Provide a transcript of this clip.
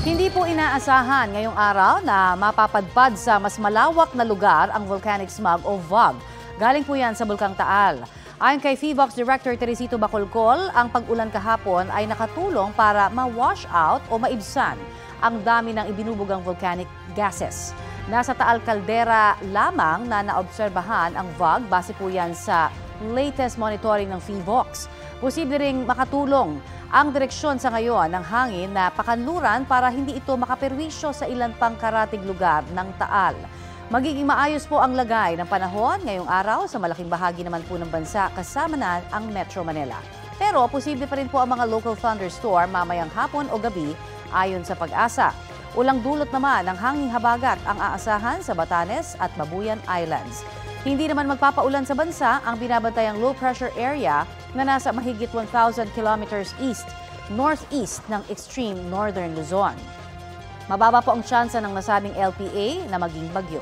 Hindi po inaasahan ngayong araw na mapapadpad sa mas malawak na lugar ang volcanic smog o VOG. Galing po yan sa Bulkang Taal. Ayon kay PHIVOLCS Director Teresito Bacolcol, ang pag-ulan kahapon ay nakatulong para ma-wash out o maibsan ang dami ng ibinubugang volcanic gases. Nasa Taal Caldera lamang na naobserbahan ang VOG base po yan sa latest monitoring ng PHIVOLCS. Posible ring makatulong ang direksyon sa ngayon ng hangin na pakanluran para hindi ito makaperwisyo sa ilan pang karatig lugar ng Taal. Magiging maayos po ang lagay ng panahon ngayong araw sa malaking bahagi naman po ng bansa kasama na ang Metro Manila. Pero posible pa rin po ang mga local thunderstorm mamayang hapon o gabi ayon sa Pag-asa. Ulang dulot naman ng hanging habagat ang aasahan sa Batanes at Babuyan Islands. Hindi naman magpapaulan sa bansa ang binabantayang low pressure area na nasa mahigit 1,000 kilometers northeast ng extreme northern Luzon. Mababa po ang tsansa ng nasabing LPA na maging bagyo.